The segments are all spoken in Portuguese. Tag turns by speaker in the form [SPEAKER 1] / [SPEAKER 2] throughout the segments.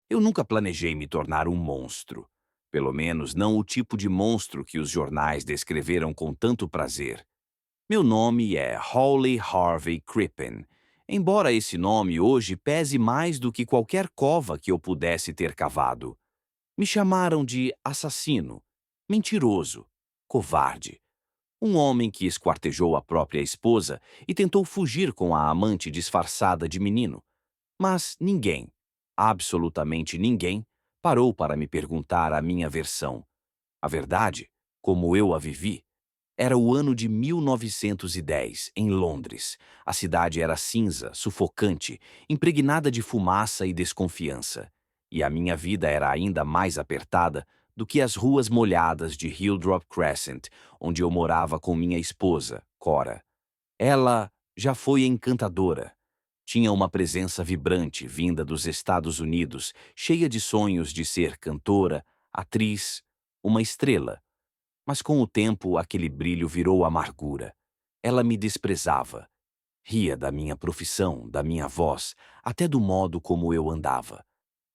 [SPEAKER 1] Eu nunca planejei me tornar um monstro. Pelo menos não o tipo de monstro que os jornais descreveram com tanto prazer. Meu nome é Hawley Harvey Crippen, embora esse nome hoje pese mais do que qualquer cova que eu pudesse ter cavado. Me chamaram de assassino, mentiroso, covarde. Um homem que esquartejou a própria esposa e tentou fugir com a amante disfarçada de menino. Mas ninguém, absolutamente ninguém, parou para me perguntar a minha versão. A verdade, como eu a vivi, era o ano de 1910, em Londres. A cidade era cinza, sufocante, impregnada de fumaça e desconfiança. E a minha vida era ainda mais apertada do que as ruas molhadas de Hilldrop Crescent, onde eu morava com minha esposa, Cora. Ela já foi encantadora. Tinha uma presença vibrante vinda dos Estados Unidos, cheia de sonhos de ser cantora, atriz, uma estrela. Mas com o tempo, aquele brilho virou amargura. Ela me desprezava. Ria da minha profissão, da minha voz, até do modo como eu andava.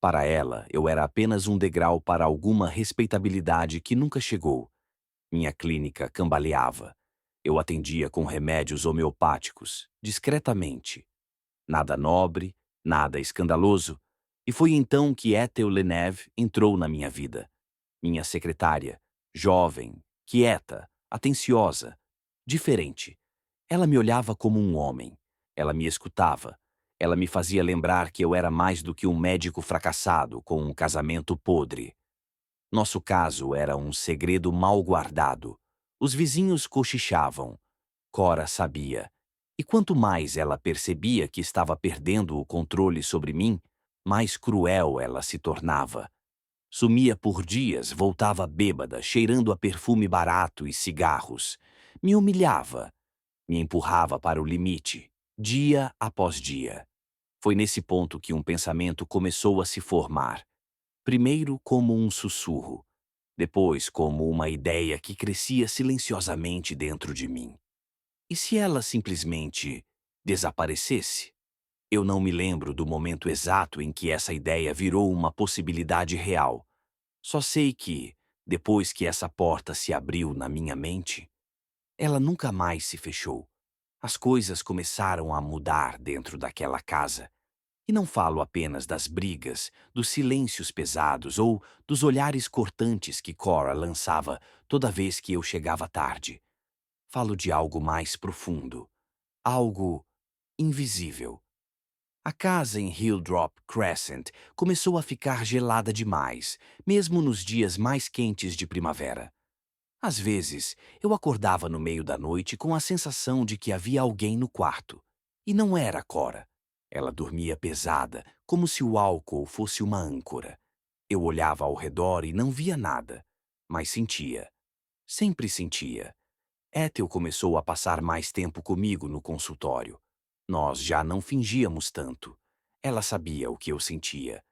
[SPEAKER 1] Para ela, eu era apenas um degrau para alguma respeitabilidade que nunca chegou. Minha clínica cambaleava. Eu atendia com remédios homeopáticos, discretamente. Nada nobre, nada escandaloso. E foi então que Ethel Leneve entrou na minha vida. Minha secretária, jovem, quieta, atenciosa, diferente. Ela me olhava como um homem. Ela me escutava. Ela me fazia lembrar que eu era mais do que um médico fracassado com um casamento podre. Nosso caso era um segredo mal guardado. Os vizinhos cochichavam. Cora sabia. E quanto mais ela percebia que estava perdendo o controle sobre mim, mais cruel ela se tornava. Sumia por dias, voltava bêbada, cheirando a perfume barato e cigarros. Me humilhava, me empurrava para o limite, dia após dia. Foi nesse ponto que um pensamento começou a se formar. Primeiro como um sussurro, depois como uma ideia que crescia silenciosamente dentro de mim. E se ela simplesmente desaparecesse? Eu não me lembro do momento exato em que essa ideia virou uma possibilidade real. Só sei que, depois que essa porta se abriu na minha mente, ela nunca mais se fechou. As coisas começaram a mudar dentro daquela casa. E não falo apenas das brigas, dos silêncios pesados ou dos olhares cortantes que Cora lançava toda vez que eu chegava tarde. Falo de algo mais profundo, algo invisível. A casa em Hilldrop Crescent começou a ficar gelada demais, mesmo nos dias mais quentes de primavera. Às vezes, eu acordava no meio da noite com a sensação de que havia alguém no quarto. E não era Cora. Ela dormia pesada, como se o álcool fosse uma âncora. Eu olhava ao redor e não via nada, mas sentia. Sempre sentia. Ethel começou a passar mais tempo comigo no consultório. Nós já não fingíamos tanto. Ela sabia o que eu sentia.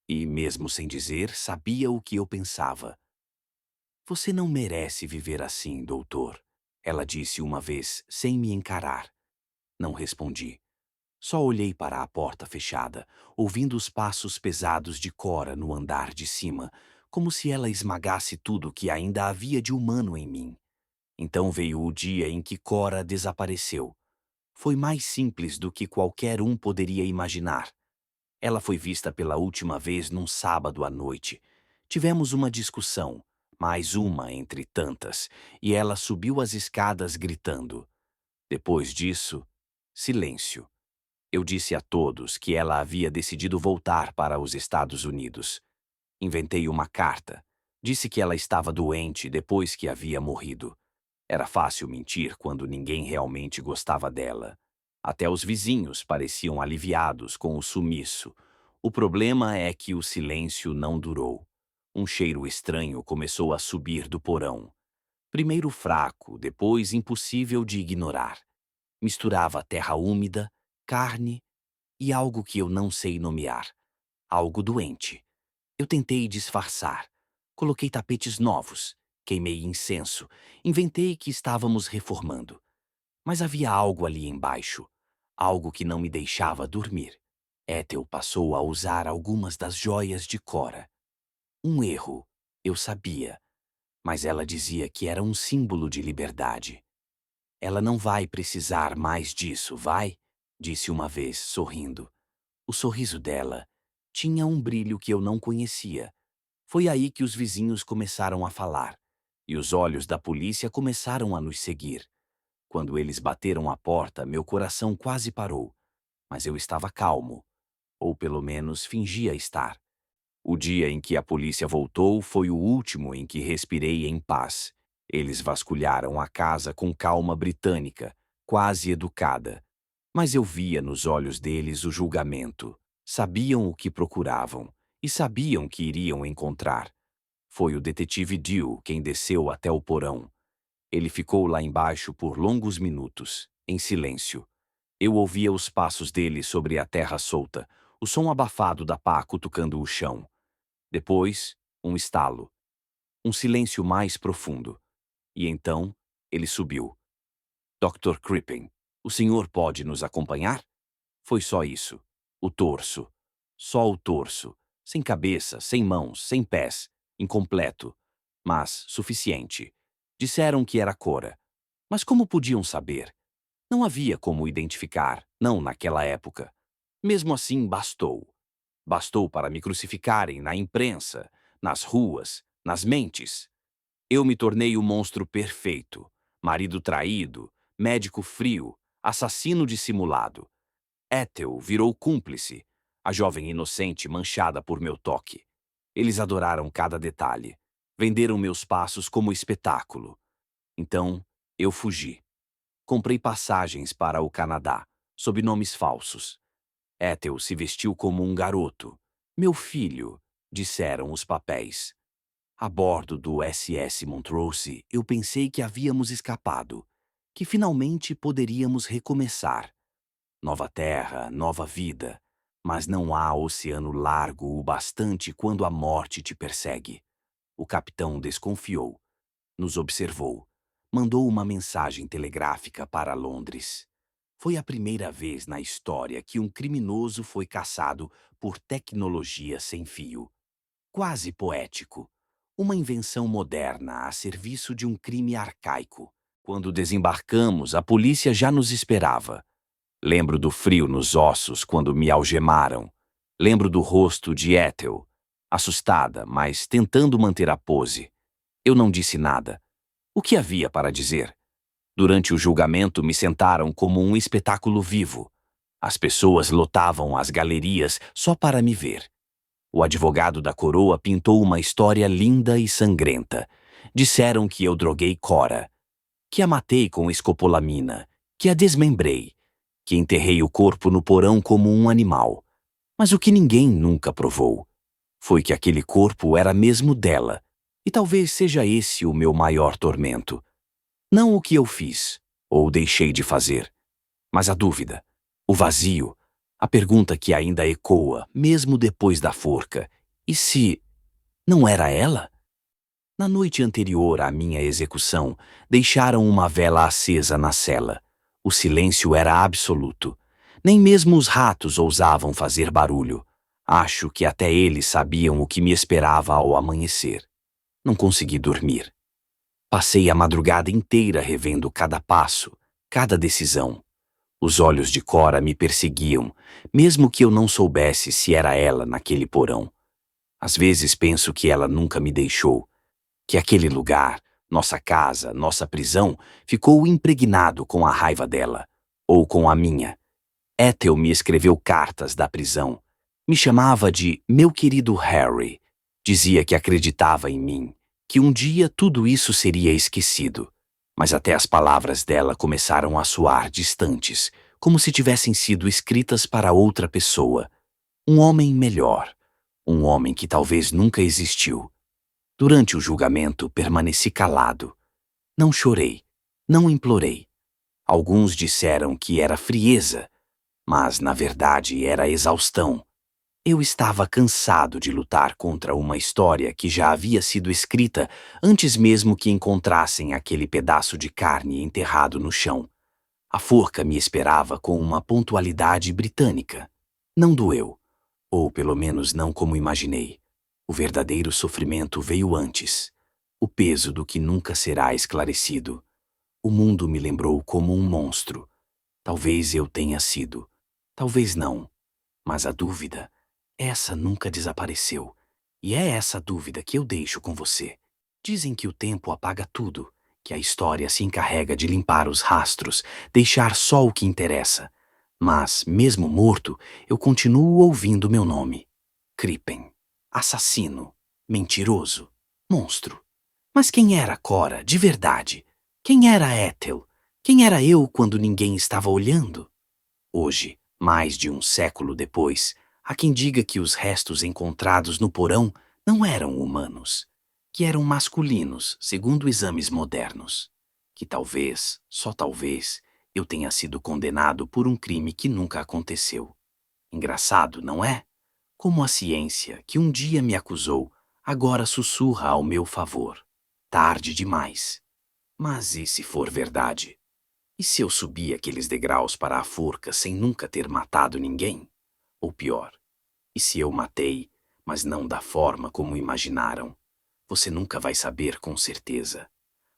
[SPEAKER 1] E, mesmo sem dizer, sabia o que eu pensava. Você não merece viver assim, doutor, ela disse uma vez, sem me encarar. Não respondi. Só olhei para a porta fechada, ouvindo os passos pesados de Cora no andar de cima, como se ela esmagasse tudo que ainda havia de humano em mim. Então veio o dia em que Cora desapareceu. Foi mais simples do que qualquer um poderia imaginar. Ela foi vista pela última vez num sábado à noite. Tivemos uma discussão, mais uma entre tantas, e ela subiu as escadas gritando. Depois disso, silêncio. Eu disse a todos que ela havia decidido voltar para os Estados Unidos. Inventei uma carta. Disse que ela estava doente depois que havia morrido. Era fácil mentir quando ninguém realmente gostava dela. Até os vizinhos pareciam aliviados com o sumiço. O problema é que o silêncio não durou. Um cheiro estranho começou a subir do porão. Primeiro fraco, depois impossível de ignorar. Misturava terra úmida, carne e algo que eu não sei nomear. Algo doente. Eu tentei disfarçar. Coloquei tapetes novos, queimei incenso, inventei que estávamos reformando. Mas havia algo ali embaixo, algo que não me deixava dormir. Ethel passou a usar algumas das joias de Cora. Um erro, eu sabia, mas ela dizia que era um símbolo de liberdade. Ela não vai precisar mais disso, vai? Disse uma vez, sorrindo. O sorriso dela tinha um brilho que eu não conhecia. Foi aí que os vizinhos começaram a falar, e os olhos da polícia começaram a nos seguir. Quando eles bateram a porta, meu coração quase parou, mas eu estava calmo, ou pelo menos fingia estar. O dia em que a polícia voltou foi o último em que respirei em paz. Eles vasculharam a casa com calma britânica, quase educada. Mas eu via nos olhos deles o julgamento. Sabiam o que procuravam e sabiam que iriam encontrar. Foi o detetive Dew quem desceu até o porão. Ele ficou lá embaixo por longos minutos, em silêncio. Eu ouvia os passos dele sobre a terra solta, o som abafado da pá cutucando o chão. Depois, um estalo. Um silêncio mais profundo. E então, ele subiu. Dr. Crippen, o senhor pode nos acompanhar? Foi só isso. O torso. Só o torso. Sem cabeça, sem mãos, sem pés. Incompleto. Mas suficiente. Disseram que era Cora. Mas como podiam saber? Não havia como identificar, não naquela época. Mesmo assim, bastou. Bastou para me crucificarem na imprensa, nas ruas, nas mentes. Eu me tornei o monstro perfeito. Marido traído, médico frio, assassino dissimulado. Ethel virou cúmplice, a jovem inocente manchada por meu toque. Eles adoraram cada detalhe. Venderam meus passos como espetáculo. Então, eu fugi. Comprei passagens para o Canadá, sob nomes falsos. Ethel se vestiu como um garoto. Meu filho, disseram os papéis. A bordo do SS Montrose, eu pensei que havíamos escapado, que finalmente poderíamos recomeçar. Nova terra, nova vida. Mas não há oceano largo o bastante quando a morte te persegue. O capitão desconfiou. Nos observou. Mandou uma mensagem telegráfica para Londres. Foi a primeira vez na história que um criminoso foi caçado por tecnologia sem fio. Quase poético. Uma invenção moderna a serviço de um crime arcaico. Quando desembarcamos, a polícia já nos esperava. Lembro do frio nos ossos quando me algemaram. Lembro do rosto de Ethel, assustada, mas tentando manter a pose. Eu não disse nada. O que havia para dizer? Durante o julgamento me sentaram como um espetáculo vivo. As pessoas lotavam as galerias só para me ver. O advogado da coroa pintou uma história linda e sangrenta. Disseram que eu droguei Cora, que a matei com escopolamina, que a desmembrei, que enterrei o corpo no porão como um animal. Mas o que ninguém nunca provou foi que aquele corpo era mesmo dela, e talvez seja esse o meu maior tormento. Não o que eu fiz, ou deixei de fazer, mas a dúvida, o vazio, a pergunta que ainda ecoa, mesmo depois da forca. E se não era ela? Na noite anterior à minha execução, deixaram uma vela acesa na cela. O silêncio era absoluto. Nem mesmo os ratos ousavam fazer barulho. Acho que até eles sabiam o que me esperava ao amanhecer. Não consegui dormir. Passei a madrugada inteira revendo cada passo, cada decisão. Os olhos de Cora me perseguiam, mesmo que eu não soubesse se era ela naquele porão. Às vezes penso que ela nunca me deixou, que aquele lugar, nossa casa, nossa prisão, ficou impregnado com a raiva dela, ou com a minha. Ethel me escreveu cartas da prisão. Me chamava de meu querido Harry. Dizia que acreditava em mim, que um dia tudo isso seria esquecido. Mas até as palavras dela começaram a soar distantes, como se tivessem sido escritas para outra pessoa. Um homem melhor. Um homem que talvez nunca existiu. Durante o julgamento, permaneci calado. Não chorei, não implorei. Alguns disseram que era frieza, mas na verdade era exaustão. Eu estava cansado de lutar contra uma história que já havia sido escrita antes mesmo que encontrassem aquele pedaço de carne enterrado no chão. A forca me esperava com uma pontualidade britânica. Não doeu, ou pelo menos não como imaginei. O verdadeiro sofrimento veio antes, o peso do que nunca será esclarecido. O mundo me lembrou como um monstro. Talvez eu tenha sido, talvez não, mas a dúvida, essa nunca desapareceu. E é essa dúvida que eu deixo com você. Dizem que o tempo apaga tudo, que a história se encarrega de limpar os rastros, deixar só o que interessa. Mas, mesmo morto, eu continuo ouvindo meu nome. Crippen. Assassino. Mentiroso. Monstro. Mas quem era Cora, de verdade? Quem era Ethel? Quem era eu quando ninguém estava olhando? Hoje, mais de um século depois, há quem diga que os restos encontrados no porão não eram humanos, que eram masculinos, segundo exames modernos. Que talvez, só talvez, eu tenha sido condenado por um crime que nunca aconteceu. Engraçado, não é? Como a ciência, que um dia me acusou, agora sussurra ao meu favor. Tarde demais. Mas e se for verdade? E se eu subir aqueles degraus para a forca sem nunca ter matado ninguém? Ou pior, e se eu matei, mas não da forma como imaginaram? Você nunca vai saber com certeza.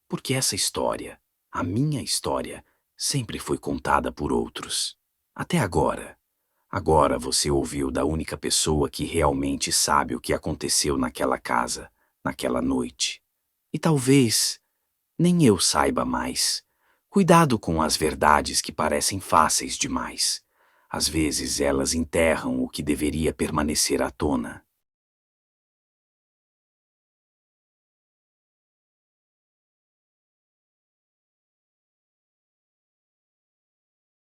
[SPEAKER 1] Porque essa história, a minha história, sempre foi contada por outros. Até agora. Agora você ouviu da única pessoa que realmente sabe o que aconteceu naquela casa, naquela noite. E talvez nem eu saiba mais. Cuidado com as verdades que parecem fáceis demais. Às vezes elas enterram o que deveria permanecer à tona.